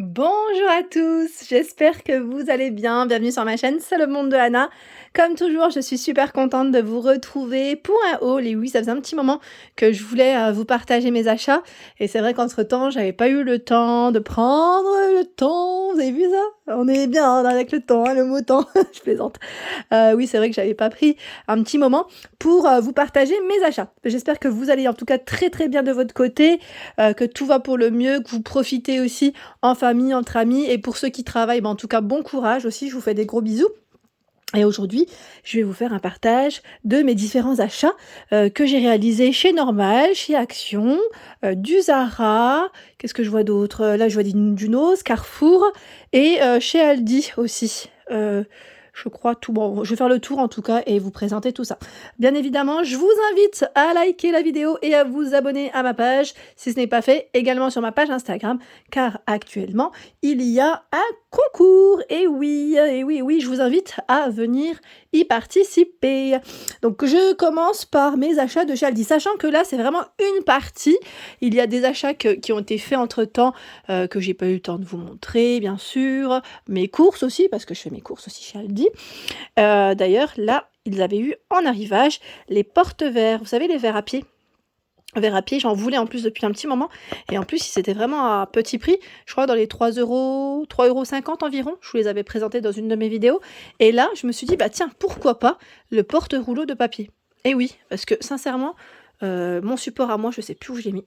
Bonjour à tous, j'espère que vous allez bien. Bienvenue sur ma chaîne, c'est le monde de Anna. Comme toujours, je suis super contente de vous retrouver pour un haul. Et oui, ça faisait un petit moment que je voulais vous partager mes achats. Et c'est vrai qu'entre-temps, j'avais pas eu le temps de prendre le temps. Vous avez vu ça? On est bien avec le temps, le mot temps. Je plaisante. Oui, c'est vrai que j'avais pas pris un petit moment pour vous partager mes achats. J'espère que vous allez en tout cas très très bien de votre côté, que tout va pour le mieux, que vous profitez aussi en famille, entre amis. Et pour ceux qui travaillent, en tout cas, bon courage aussi. Je vous fais des gros bisous. Et aujourd'hui, je vais vous faire un partage de mes différents achats que j'ai réalisés chez Normal, chez Action, du Zara, qu'est-ce que je vois d'autre? Là, je vois du Nose, Carrefour et chez Aldi aussi. Je crois tout. Bon, je vais faire le tour en tout cas et vous présenter tout ça. Bien évidemment, je vous invite à liker la vidéo et à vous abonner à ma page si ce n'est pas fait, également sur ma page Instagram, car actuellement, il y a un concours. Et oui, je vous invite à venir y participer. Donc, je commence par mes achats de chez Aldi, sachant que là, c'est vraiment une partie. Il y a des achats qui ont été faits entre-temps, que j'ai pas eu le temps de vous montrer, bien sûr. Mes courses aussi, parce que je fais mes courses aussi chez Aldi. D'ailleurs, là, ils avaient eu en arrivage les porte-verres. Vous savez, les verres à pied. Verres à pied, j'en voulais en plus depuis un petit moment. Et en plus, c'était vraiment à petit prix. Je crois dans les 3,50 € environ. Je vous les avais présentés dans une de mes vidéos. Et là, je me suis dit, bah tiens, pourquoi pas le porte-rouleau de papier? Et oui, parce que sincèrement, mon support à moi, je sais plus où je l'ai mis.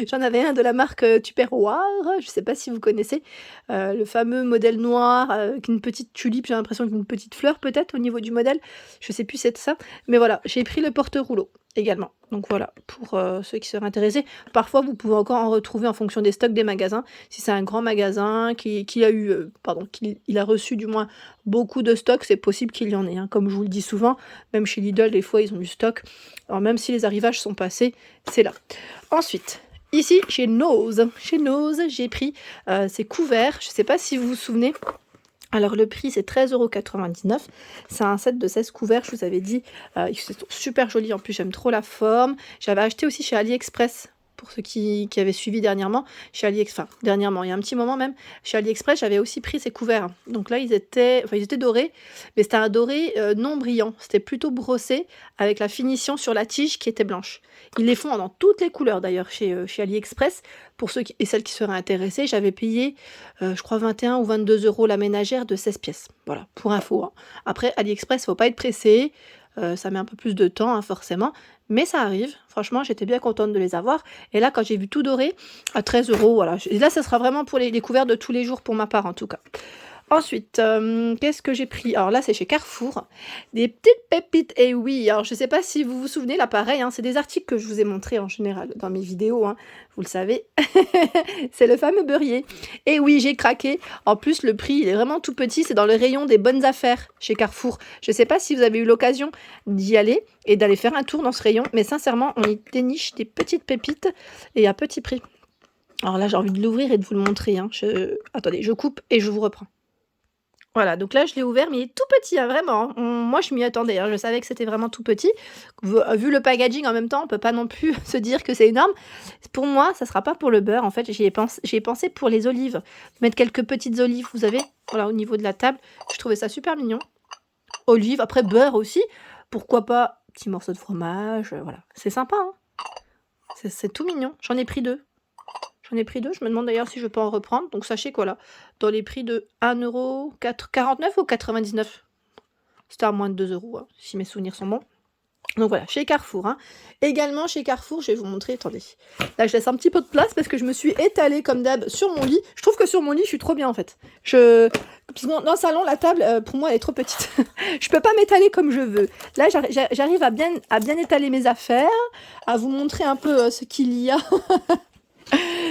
J'en avais un de la marque Tupperware, je sais pas si vous connaissez, le fameux modèle noir avec une petite tulipe, j'ai l'impression qu'une petite fleur peut-être au niveau du modèle, je sais plus si c'est ça, mais voilà, j'ai pris le porte-rouleau également. Donc voilà, pour ceux qui seraient intéressés. Parfois, vous pouvez encore en retrouver en fonction des stocks des magasins. Si c'est un grand magasin qui a eu, qu'il a reçu du moins beaucoup de stocks, c'est possible qu'il y en ait. Hein. Comme je vous le dis souvent, même chez Lidl, des fois, ils ont du stock. Alors même si les arrivages sont passés, c'est là. Ensuite, ici, chez Nose, j'ai pris ces couverts. Je ne sais pas si vous vous souvenez. Alors le prix c'est 13,99 €. C'est un set de 16 couverts, je vous avais dit. Ils sont super jolis en plus, j'aime trop la forme. J'avais acheté aussi chez AliExpress. Pour ceux qui avaient suivi dernièrement, chez AliExpress, enfin dernièrement, il y a un petit moment même, chez AliExpress, j'avais aussi pris ces couverts. Donc là, ils étaient dorés, mais c'était un doré non brillant. C'était plutôt brossé avec la finition sur la tige qui était blanche. Ils les font dans toutes les couleurs d'ailleurs chez AliExpress. Pour ceux et celles qui seraient intéressés, j'avais payé, je crois 21 ou 22 € la ménagère de 16 pièces. Voilà, pour info. Hein. Après, AliExpress, faut pas être pressé. Ça met un peu plus de temps, hein, forcément. Mais ça arrive. Franchement, j'étais bien contente de les avoir. Et là, quand j'ai vu tout doré, à 13 €, voilà. Et là, ça sera vraiment pour les couverts de tous les jours, pour ma part, en tout cas. Ensuite, qu'est-ce que j'ai pris? Alors là, c'est chez Carrefour. Des petites pépites. Et oui, alors je ne sais pas si vous vous souvenez, là, pareil, hein, c'est des articles que je vous ai montrés en général dans mes vidéos, hein, vous le savez. C'est le fameux beurrier. Et oui, j'ai craqué. En plus, le prix, il est vraiment tout petit. C'est dans le rayon des bonnes affaires chez Carrefour. Je ne sais pas si vous avez eu l'occasion d'y aller et d'aller faire un tour dans ce rayon. Mais sincèrement, on y déniche des petites pépites et à petit prix. Alors là, j'ai envie de l'ouvrir et de vous le montrer. Hein. Attendez, je coupe et je vous reprends. Voilà, donc là, je l'ai ouvert, mais il est tout petit, hein, vraiment. Moi, je m'y attendais, hein, je savais que c'était vraiment tout petit. Vu le packaging en même temps, on peut pas non plus se dire que c'est énorme. Pour moi, ça sera pas pour le beurre, en fait, j'y ai pensé pour les olives. Mettre quelques petites olives, vous avez, voilà, au niveau de la table. Je trouvais ça super mignon. Olives, après beurre aussi. Pourquoi pas, petit morceau de fromage, voilà. C'est sympa, hein. C'est tout mignon. J'en ai pris 2. J'en ai pris 2, je me demande d'ailleurs si je peux en reprendre. Donc sachez quoi là, dans les prix de 1,49 € ou 99 €. C'était à moins de 2 €, hein, si mes souvenirs sont bons. Donc voilà, chez Carrefour. Hein. Également chez Carrefour, je vais vous montrer, attendez. Là, je laisse un petit peu de place parce que je me suis étalée comme d'hab sur mon lit. Je trouve que sur mon lit, je suis trop bien en fait. Parce que dans le salon, la table, pour moi, elle est trop petite. Je peux pas m'étaler comme je veux. Là, j'arrive à bien étaler mes affaires, à vous montrer un peu ce qu'il y a.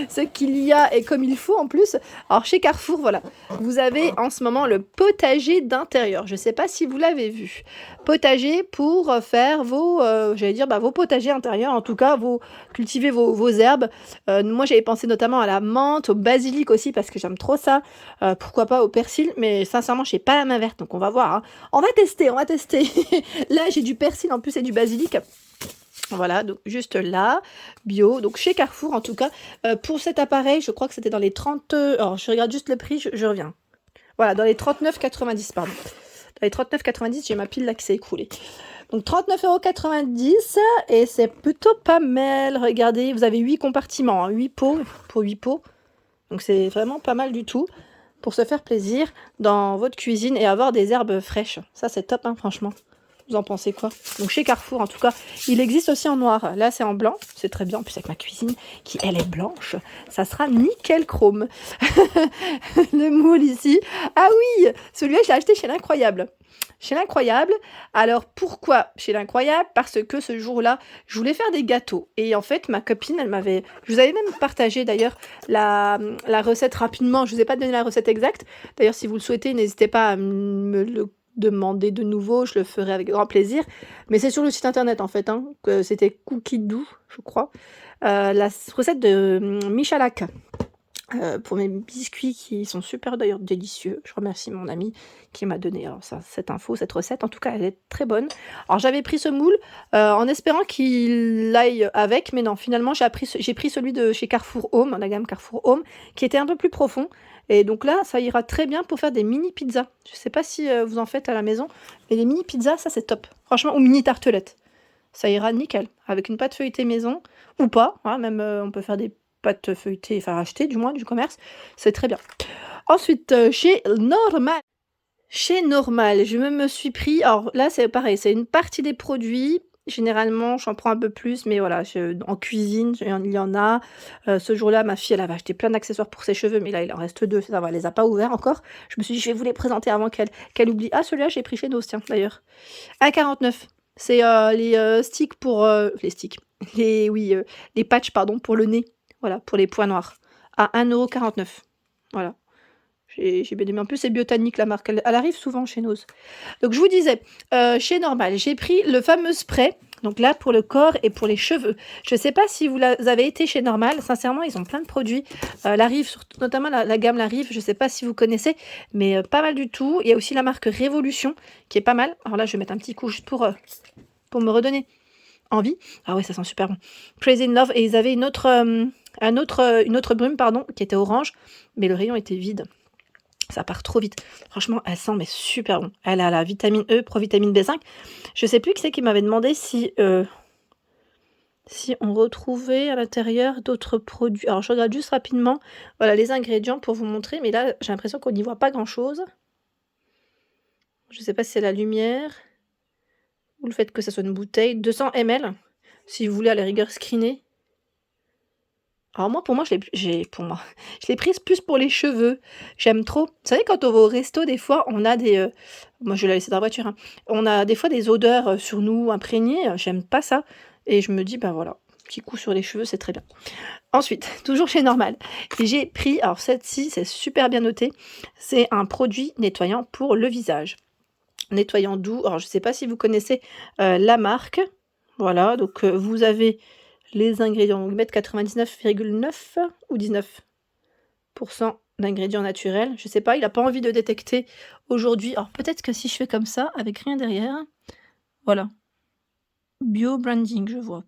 Ce qu'il y a et comme il faut en plus. Alors chez Carrefour, voilà, vous avez en ce moment le potager d'intérieur. Je ne sais pas si vous l'avez vu. Potager pour faire vos, vos potagers intérieurs, en tout cas, cultiver vos herbes. Moi, j'avais pensé notamment à la menthe, au basilic aussi, parce que j'aime trop ça. Pourquoi pas au persil, mais sincèrement, je n'ai pas la main verte, donc on va voir. Hein. On va tester. Là, j'ai du persil en plus et du basilic. Voilà, donc juste là, bio, donc chez Carrefour en tout cas. Pour cet appareil, je crois que c'était dans les 30... alors je regarde juste le prix, je reviens. Voilà, dans les 39,90, pardon. Dans les 39,90, j'ai ma pile là qui s'est écoulée. Donc 39,90 € et c'est plutôt pas mal. Regardez, vous avez 8 compartiments, hein, 8 pots pour 8 pots. Donc c'est vraiment pas mal du tout pour se faire plaisir dans votre cuisine et avoir des herbes fraîches. Ça c'est top, hein, franchement. Vous en pensez quoi? Donc chez Carrefour en tout cas, il existe aussi en noir. Là c'est en blanc, c'est très bien. En plus avec ma cuisine qui elle est blanche, ça sera nickel chrome. Le moule ici. Ah oui, celui-là je l'ai acheté chez l'Incroyable. Chez l'Incroyable. Alors pourquoi chez l'Incroyable? Parce que ce jour-là, je voulais faire des gâteaux. Et en fait, ma copine, elle m'avait... Je vous avais même partagé d'ailleurs la recette rapidement. Je ne vous ai pas donné la recette exacte. D'ailleurs, si vous le souhaitez, n'hésitez pas à me le demander de nouveau. Je le ferai avec grand plaisir. Mais c'est sur le site internet en fait. Hein, que c'était Cookie Doux, je crois. La recette de Michalak. Pour mes biscuits qui sont super d'ailleurs délicieux. Je remercie mon ami qui m'a donné alors ça, cette info, cette recette. En tout cas, elle est très bonne. Alors j'avais pris ce moule en espérant qu'il aille avec, mais non, finalement j'ai pris celui de chez Carrefour Home, la gamme Carrefour Home, qui était un peu plus profond. Et donc là, ça ira très bien pour faire des mini pizzas. Je sais pas si vous en faites à la maison, mais les mini pizzas, ça c'est top. Franchement, ou mini tartelettes. Ça ira nickel. Avec une pâte feuilletée maison, ou pas. Hein, même on peut faire des pâte feuilletée, enfin acheter du moins du commerce, c'est très bien. Ensuite, chez Normal. Chez Normal, je me suis pris, alors là c'est pareil, c'est une partie des produits. Généralement, j'en prends un peu plus, mais voilà, en cuisine, il y en a. Ce jour-là, ma fille, elle avait acheté plein d'accessoires pour ses cheveux, mais là, il en reste 2, ça va, elle les a pas ouverts encore. Je me suis dit, je vais vous les présenter avant qu'elle oublie. Ah, celui-là, j'ai pris chez Nos, tiens, d'ailleurs. À 49. C'est les sticks pour... les sticks. Les patchs, pardon, pour le nez. Voilà, pour les points noirs. À 1,49 €. Voilà. J'ai bien aimé. En plus, c'est Biotanique, la marque. Elle arrive souvent chez Nose. Donc, je vous disais, chez Normal, j'ai pris le fameux spray. Donc là, pour le corps et pour les cheveux. Je ne sais pas si vous avez été chez Normal. Sincèrement, ils ont plein de produits. La Rive, notamment la gamme La Rive, je ne sais pas si vous connaissez, mais pas mal du tout. Il y a aussi la marque Révolution, qui est pas mal. Alors là, je vais mettre un petit coup juste pour me redonner envie. Ah ouais, ça sent super bon. Crazy in Love. Et ils avaient une autre brume, pardon, qui était orange, mais le rayon était vide. Ça part trop vite. Franchement, elle sent mais super bon. Elle a la vitamine E, provitamine B5. Je sais plus qui c'est qui m'avait demandé si on retrouvait à l'intérieur d'autres produits. Alors, je regarde juste rapidement voilà, les ingrédients pour vous montrer, mais là, j'ai l'impression qu'on n'y voit pas grand-chose. Je sais pas si c'est la lumière ou le fait que ça soit une bouteille. 200 ml, si vous voulez à la rigueur screener. Alors moi, pour moi, je l'ai prise plus pour les cheveux. J'aime trop. Vous savez, quand on va au resto, des fois, on a des... moi, je l'ai laissé dans la voiture. Hein. On a des fois des odeurs sur nous imprégnées. J'aime pas ça. Et je me dis, ben voilà, petit coup sur les cheveux, c'est très bien. Ensuite, toujours chez Normal, j'ai pris, alors cette-ci, c'est super bien noté. C'est un produit nettoyant pour le visage. Nettoyant doux. Alors, je sais pas si vous connaissez la marque. Voilà, donc vous avez... les ingrédients, on va mettre 99,9 ou 19% d'ingrédients naturels. Je sais pas, il n'a pas envie de détecter aujourd'hui. Alors peut-être que si je fais comme ça, avec rien derrière, voilà. Bio branding, je vois.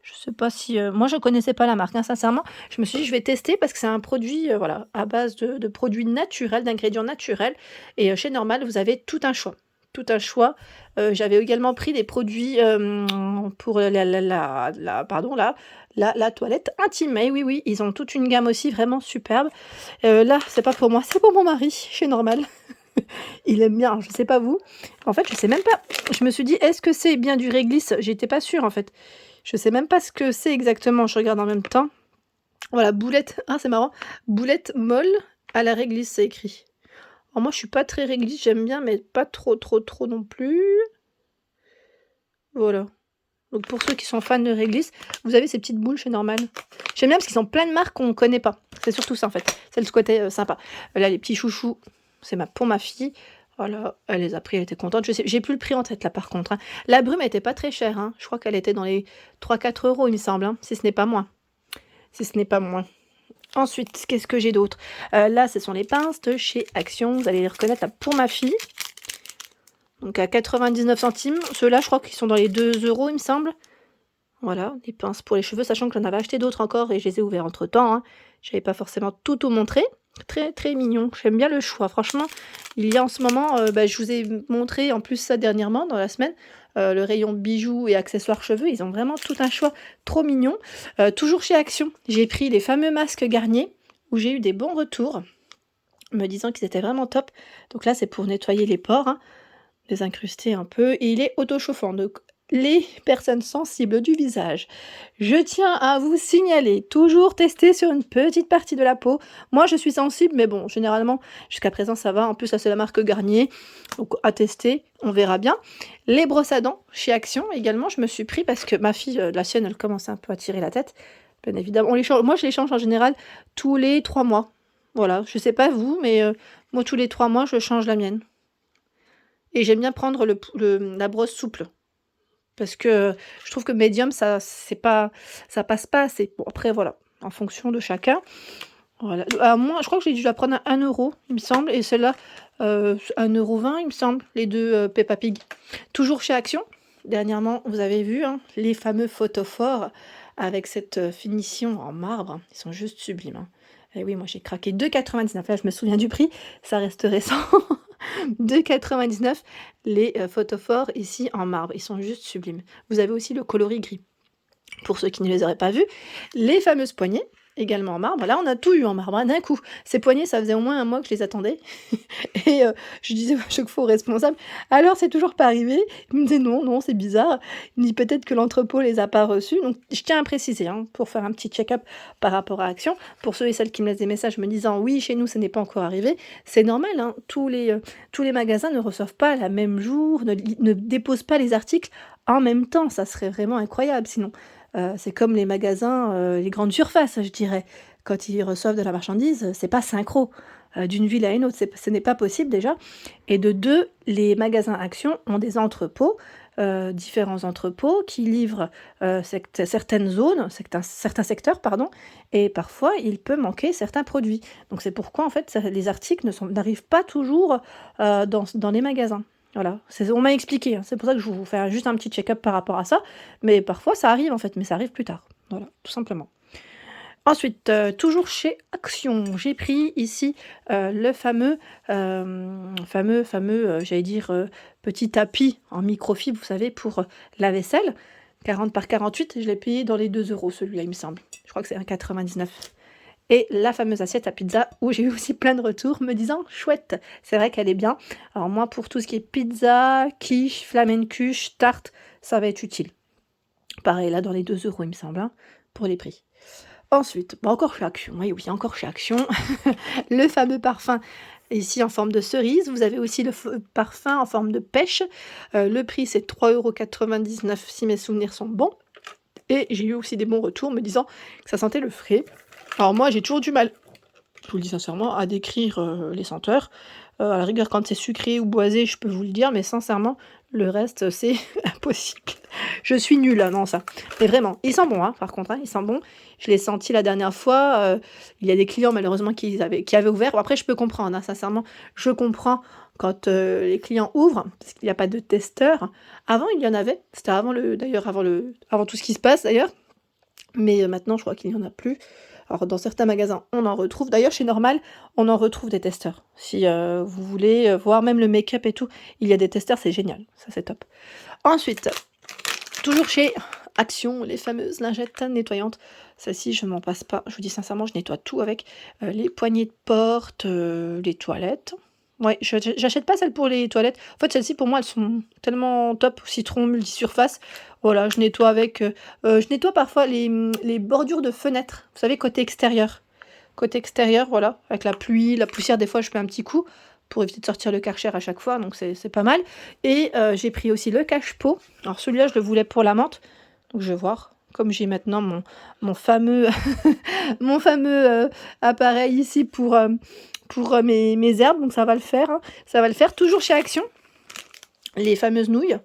Je sais pas si... moi, je connaissais pas la marque, hein, sincèrement. Je me suis dit, je vais tester parce que c'est un produit voilà, à base de produits naturels, d'ingrédients naturels. Et chez Normal, vous avez tout un choix. Tout un choix. J'avais également pris des produits pour la toilette intime. Et oui, ils ont toute une gamme aussi vraiment superbe. Là, c'est pas pour moi, c'est pour mon mari, chez Normal. Il aime bien, je sais pas vous. En fait, je sais même pas. Je me suis dit, est-ce que c'est bien du réglisse? J'étais pas sûre en fait. Je sais même pas ce que c'est exactement. Je regarde en même temps. Voilà, boulette. Ah, c'est marrant. Boulette molle à la réglisse, c'est écrit. Alors moi, je suis pas très réglisse, j'aime bien, mais pas trop non plus. Voilà. Donc pour ceux qui sont fans de réglisse, vous avez ces petites boules chez Normal. J'aime bien parce qu'ils ont plein de marques qu'on ne connaît pas. C'est surtout ça en fait. C'est le côté sympa. Là, les petits chouchous, c'est pour ma fille. Voilà, elle les a pris, elle était contente. Je sais, j'ai plus le prix en tête là par contre. Hein. La brume était pas très chère. Hein. Je crois qu'elle était dans les 3-4 €, il me semble. Hein, si ce n'est pas moins. Ensuite, qu'est-ce que j'ai d'autre? Là, ce sont les pinces de chez Action. Vous allez les reconnaître là, pour ma fille. Donc à 99 centimes. Ceux-là, je crois qu'ils sont dans les 2 €, il me semble. Voilà, des pinces pour les cheveux, sachant que j'en avais acheté d'autres encore et je les ai ouverts entre-temps, hein. J'avais pas forcément tout montré. Très, très mignon. J'aime bien le choix. Franchement, il y a en ce moment, je vous ai montré en plus ça dernièrement dans la semaine, le rayon bijoux et accessoires cheveux. Ils ont vraiment tout un choix trop mignon. Toujours chez Action, j'ai pris les fameux masques Garnier où j'ai eu des bons retours me disant qu'ils étaient vraiment top. Donc là, c'est pour nettoyer les pores, hein, les incruster un peu et il est auto-chauffant. Donc les personnes sensibles du visage, je tiens à vous signaler, toujours tester sur une petite partie de la peau. Moi, je suis sensible, mais bon, généralement, jusqu'à présent, ça va. En plus, là, c'est la marque Garnier, donc à tester, on verra bien. Les brosses à dents, chez Action, également, je me suis pris parce que ma fille, la sienne, elle commence un peu à tirer la tête. Bien évidemment, on les change. Moi, je les change en général tous les 3 mois. Voilà, je sais pas vous, mais moi, tous les 3 mois, je change la mienne. Et j'aime bien prendre la brosse souple. Parce que je trouve que médium, ça passe pas assez. Bon, après, voilà, en fonction de chacun. Voilà. Moi, je crois que j'ai dû la prendre à 1 €, il me semble, et celle-là, 1,20 €, il me semble, les deux Peppa Pig. Toujours chez Action. Dernièrement, vous avez vu, hein, les fameux photophores avec cette finition en marbre. Ils sont juste sublimes, hein. Et oui, moi j'ai craqué 2,99 €. Là, je me souviens du prix, ça reste récent. 2,99 € les photophores ici en marbre. Ils sont juste sublimes. Vous avez aussi le coloris gris. Pour ceux qui ne les auraient pas vus, les fameuses poignées, également en marbre. Là, on a tout eu en marbre, hein, d'un coup. Ces poignées, ça faisait au moins 1 mois que je les attendais. Et je disais à chaque fois au responsable: «Alors, c'est toujours pas arrivé?» Il me disait: «Non, non, c'est bizarre». Il me dit: «Peut-être que l'entrepôt les a pas reçus». Donc je tiens à préciser, hein, pour faire un petit check-up par rapport à Action, pour ceux et celles qui me laissent des messages me disant: «Oui, chez nous, ce n'est pas encore arrivé», c'est normal, hein, tous les magasins ne reçoivent pas la même jour, ne déposent pas les articles en même temps. Ça serait vraiment incroyable sinon. C'est comme les magasins, les grandes surfaces, je dirais. Quand ils reçoivent de la marchandise, c'est pas synchro, d'une ville à une autre, ce n'est pas possible déjà. Et de 2, les magasins Action ont des entrepôts, différents entrepôts qui livrent, certaines zones, certains secteurs, pardon, et parfois il peut manquer certains produits. Donc c'est pourquoi en fait les articles n'arrivent pas toujours, dans les magasins. Voilà, on m'a expliqué, hein, c'est pour ça que je vous fais juste un petit check-up par rapport à ça, mais parfois ça arrive en fait, mais ça arrive plus tard. Voilà, tout simplement. Ensuite, toujours chez Action, j'ai pris ici, le j'allais dire, petit tapis en microfibre, vous savez, pour, la vaisselle, 40 par 48, je l'ai payé dans les 2 € celui-là, il me semble. Je crois que c'est 1,99 €. Et la fameuse assiette à pizza où j'ai eu aussi plein de retours me disant: «Chouette, c'est vrai qu'elle est bien». Alors moi, pour tout ce qui est pizza, quiche, flamencuche, tarte, ça va être utile. Pareil, là, dans les 2 € il me semble, hein, pour les prix. Ensuite, encore chez Action, oui, oui, encore chez Action, le fameux parfum ici en forme de cerise. Vous avez aussi le parfum en forme de pêche. Le prix, c'est 3,99 € si mes souvenirs sont bons. Et j'ai eu aussi des bons retours me disant que ça sentait le frais. Alors moi, j'ai toujours du mal, je vous le dis sincèrement, à décrire, les senteurs. À la rigueur, quand c'est sucré ou boisé, je peux vous le dire, mais sincèrement, le reste, c'est impossible. Je suis nulle, hein, dans ça. Mais vraiment, il sent bon, hein, par contre, hein, il sent bon. Je l'ai senti la dernière fois, il y a des clients malheureusement qui avaient ouvert. Bon après je peux comprendre, hein, sincèrement, je comprends quand, les clients ouvrent, parce qu'il n'y a pas de testeur. Avant, il y en avait, c'était avant tout ce qui se passe d'ailleurs, mais maintenant je crois qu'il n'y en a plus. Alors dans certains magasins, on en retrouve. D'ailleurs chez Normal, on en retrouve des testeurs. Si, vous voulez, voir même le make-up et tout, il y a des testeurs, c'est génial, ça c'est top. Ensuite, toujours chez Action, les fameuses lingettes nettoyantes. Celles-ci, je m'en passe pas. Je vous dis sincèrement, je nettoie tout avec, les poignées de porte, les toilettes. Ouais, j'achète pas celles pour les toilettes. En fait, celles-ci, pour moi, elles sont tellement top, citron multisurface. Voilà, je nettoie parfois les bordures de fenêtres, vous savez, côté extérieur. Côté extérieur, voilà, avec la pluie, la poussière, des fois, je fais un petit coup pour éviter de sortir le Karcher à chaque fois, donc c'est pas mal. Et j'ai pris aussi le cache-pot. Alors celui-là, je le voulais pour la menthe, donc je vais voir. Comme j'ai maintenant mon fameux, mon fameux appareil ici pour mes herbes, donc ça va le faire, hein. Ça va le faire. Toujours chez Action, les fameuses nouilles.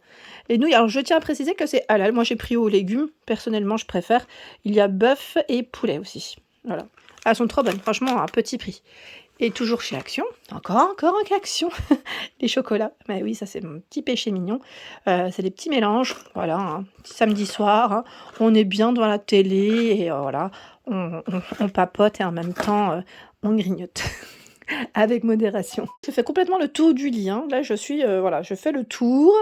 Les nouilles, alors je tiens à préciser que c'est halal. Moi j'ai pris aux légumes, personnellement je préfère. Il y a bœuf et poulet aussi. Voilà. Elles sont trop bonnes, franchement, à un petit prix. Et toujours chez Action, encore en Action, les chocolats. Mais oui, ça c'est mon petit péché mignon. C'est des petits mélanges, voilà, un petit samedi soir, hein. On est bien devant la télé et voilà, on papote et en même temps, on grignote. Avec modération. Je fais complètement le tour du lit, hein. Là, je suis, voilà, je fais le tour.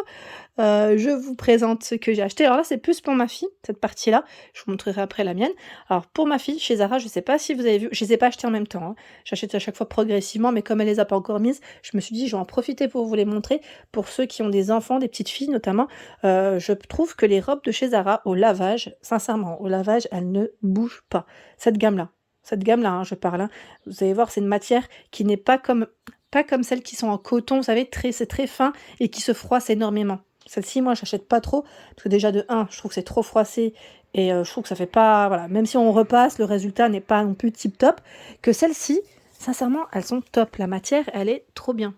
Je vous présente ce que j'ai acheté. Alors là, c'est plus pour ma fille, cette partie-là. Je vous montrerai après la mienne. Alors pour ma fille, chez Zara, je sais pas si vous avez vu, je les ai pas achetées en même temps, hein. J'achète à chaque fois progressivement, mais comme elle les a pas encore mises, je me suis dit: «Je vais en profiter pour vous les montrer». Pour ceux qui ont des enfants, des petites filles notamment, je trouve que les robes de chez Zara au lavage, sincèrement, au lavage, elles ne bougent pas. Cette gamme-là, hein, je parle, hein. Vous allez voir, c'est une matière qui n'est pas comme celles qui sont en coton, vous savez, c'est très fin et qui se froissent énormément. Celle-ci, moi, j'achète pas trop, parce que déjà de 1, je trouve que c'est trop froissé et je trouve que ça fait pas, voilà, même si on repasse, le résultat n'est pas non plus tip top. Que celles-ci, sincèrement, elles sont top. La matière, elle est trop bien.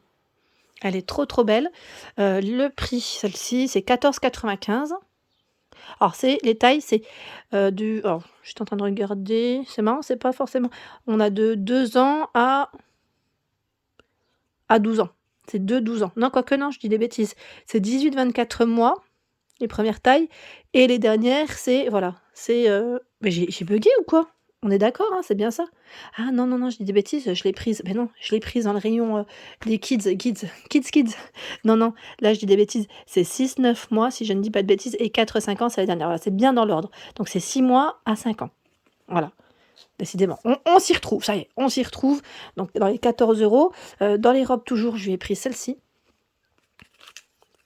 Elle est trop belle. Le prix, celle-ci, c'est 14,95. Alors les tailles, c'est, alors j'étais en train de regarder, c'est marrant, c'est pas forcément, on a de 2 ans à 12 ans. C'est de 12 ans. Non, quoique non, je dis des bêtises. C'est 18-24 mois, les premières tailles, et les dernières, c'est voilà, c'est, mais j'ai buggé ou quoi? On est d'accord, hein, c'est bien ça? Ah non, je dis des bêtises, je l'ai prise, mais non, je l'ai prise dans le rayon, des kids. Non, là, je dis des bêtises. C'est 6-9 mois, si je ne dis pas de bêtises, et 4-5 ans, c'est la dernière. Voilà, c'est bien dans l'ordre. Donc c'est 6 mois à 5 ans. Voilà. Décidément, on s'y retrouve, ça y est, on s'y retrouve. Donc dans les 14 €, dans les robes toujours, je lui ai pris celle-ci,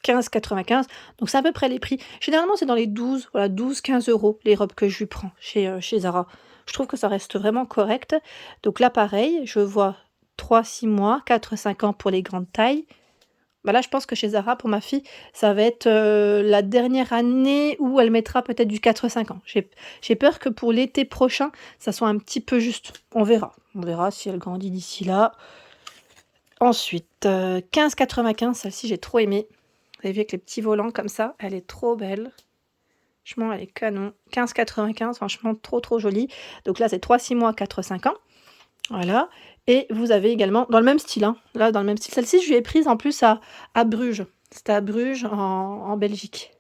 15,95 €. Donc c'est à peu près les prix. Généralement, c'est dans les 12, voilà, 12-15 € les robes que je lui prends chez Zara. Je trouve que ça reste vraiment correct. Donc là, pareil, je vois 3-6 mois, 4-5 ans pour les grandes tailles. Bah là, je pense que chez Zara, pour ma fille, ça va être, la dernière année où elle mettra peut-être du 4-5 ans. J'ai peur que pour l'été prochain, ça soit un petit peu juste. On verra. On verra si elle grandit d'ici là. Ensuite, 15,95 €, celle-ci, j'ai trop aimé. Vous avez vu avec les petits volants comme ça, elle est trop belle. Franchement, elle est canon. 15,95 €, franchement, trop jolie. Donc là, c'est 3-6 mois, 4-5 ans. Voilà, et vous avez également dans le même style, hein, là, dans le même style. Celle-ci, je lui ai prise en plus à Bruges. C'était à Bruges, en Belgique.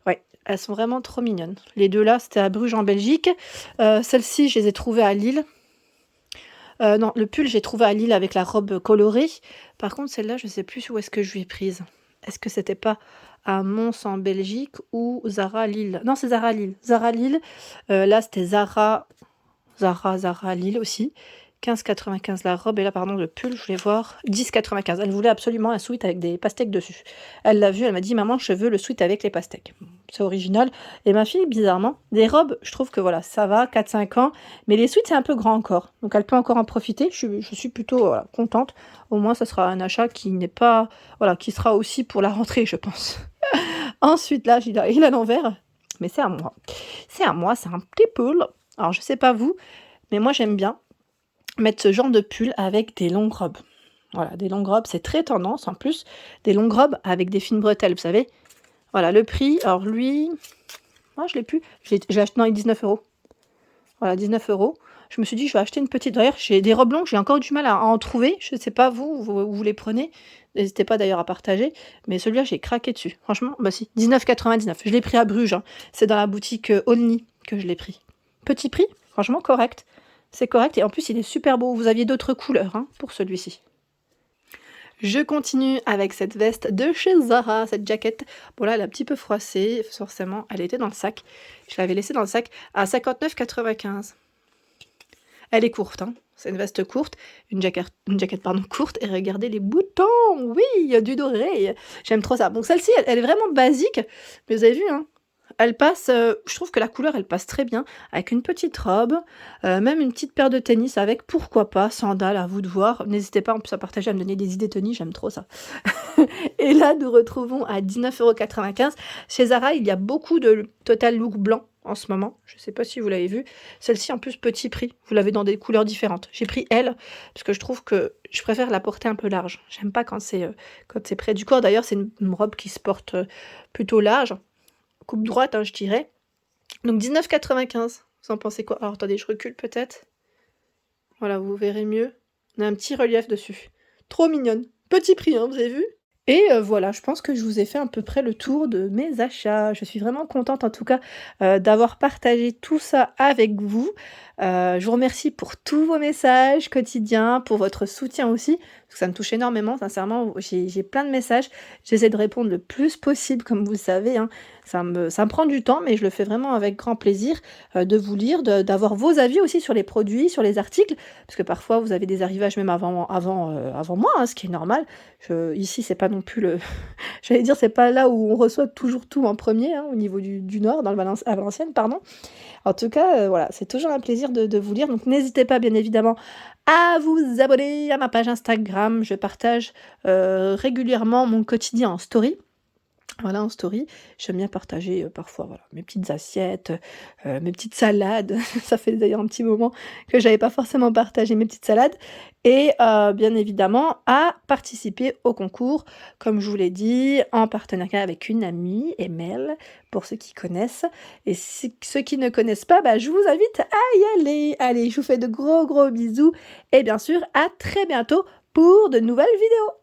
Ouais, elles sont vraiment trop mignonnes. Les 2 là, c'était à Bruges, en Belgique. Celles-ci, je les ai trouvées à Lille. Non, le pull, j'ai trouvé à Lille avec la robe colorée. Par contre, celle-là, je sais plus où est-ce que je lui ai prise. Est-ce que c'était pas à Mons, en Belgique, ou Zara Lille? Non, c'est Zara Lille. Zara Lille, là, c'était Zara Lille aussi. 15,95 € la robe, et là, pardon, le pull, je voulais voir, 10,95 €. Elle voulait absolument un sweat avec des pastèques dessus. Elle l'a vu, elle m'a dit: «Maman, je veux le sweat avec les pastèques». C'est original. Et ma fille, bizarrement, des robes, je trouve que voilà, ça va, 4-5 ans, mais les sweats, c'est un peu grand encore. Donc elle peut encore en profiter. Je suis plutôt, voilà, contente. Au moins, ça sera un achat qui n'est pas, voilà, qui sera aussi pour la rentrée, je pense. Ensuite, là, il est à l'envers, mais c'est à moi. C'est à moi, c'est un petit pull. Alors, je sais pas vous, mais moi, j'aime bien mettre ce genre de pull avec des longues robes. Voilà, des longues robes, c'est très tendance en plus. Des longues robes avec des fines bretelles, vous savez. Voilà, le prix, alors lui, moi je l'ai plus, j'ai acheté dans les 19 €. Voilà, 19 €. Je me suis dit, je vais acheter une petite. D'ailleurs, j'ai des robes longues, j'ai encore du mal à en trouver. Je ne sais pas vous, où vous les prenez. N'hésitez pas d'ailleurs à partager. Mais celui-là, j'ai craqué dessus. Franchement, bah si, 19,99 €. Je l'ai pris à Bruges, hein. C'est dans la boutique Olni que je l'ai pris. Petit prix, franchement correct. C'est correct, et en plus il est super beau. Vous aviez d'autres couleurs, hein, pour celui-ci. Je continue avec cette veste de chez Zara, cette jaquette. Bon là, elle est un petit peu froissée, forcément, elle était dans le sac. Je l'avais laissée dans le sac à 59,95 €. Elle est courte, hein. C'est une veste courte, une jaquette pardon, courte, et regardez les boutons, oui, il y a du doré. J'aime trop ça. Donc celle-ci, elle est vraiment basique, mais vous avez vu, hein, elle passe, je trouve que la couleur, elle passe très bien avec une petite robe, même une petite paire de tennis avec, pourquoi pas, sandales, à vous de voir. N'hésitez pas en plus à partager, à me donner des idées tennis, j'aime trop ça. Et là, nous retrouvons à 19,95 €. Chez Zara, il y a beaucoup de Total Look blanc en ce moment. Je ne sais pas si vous l'avez vu. Celle-ci, en plus, petit prix. Vous l'avez dans des couleurs différentes. J'ai pris elle, parce que je trouve que je préfère la porter un peu large. J'aime pas quand c'est près du corps. D'ailleurs, c'est une robe qui se porte plutôt large. Coupe droite, hein, je dirais. Donc 19,95 €. Vous en pensez quoi? Alors attendez, je recule peut-être. Voilà, vous verrez mieux. On a un petit relief dessus. Trop mignonne. Petit prix, hein, vous avez vu? Et voilà, je pense que je vous ai fait à peu près le tour de mes achats. Je suis vraiment contente en tout cas, d'avoir partagé tout ça avec vous. Je vous remercie pour tous vos messages quotidiens, pour votre soutien aussi, parce que ça me touche énormément sincèrement. J'ai plein de messages, j'essaie de répondre le plus possible comme vous le savez, hein. Ça me prend du temps, mais je le fais vraiment avec grand plaisir, de vous lire, d'avoir vos avis aussi sur les produits, sur les articles, parce que parfois vous avez des arrivages même avant moi, hein, ce qui est normal. Ici, c'est pas non plus le j'allais dire, c'est pas là où on reçoit toujours tout en premier, hein, au niveau du nord, dans le à Valenciennes, pardon. En tout cas, voilà, c'est toujours un plaisir de vous lire, donc n'hésitez pas, bien évidemment, à vous abonner à ma page Instagram. Je partage, régulièrement mon quotidien en story. Voilà, en story, j'aime bien partager, parfois, voilà, mes petites assiettes, mes petites salades. Ça fait d'ailleurs un petit moment que j'avais pas forcément partagé mes petites salades et bien évidemment à participer au concours, comme je vous l'ai dit, en partenariat avec une amie, Emel, pour ceux qui connaissent et ceux qui ne connaissent pas, bah, je vous invite à y aller. Allez, je vous fais de gros, gros bisous et bien sûr à très bientôt pour de nouvelles vidéos.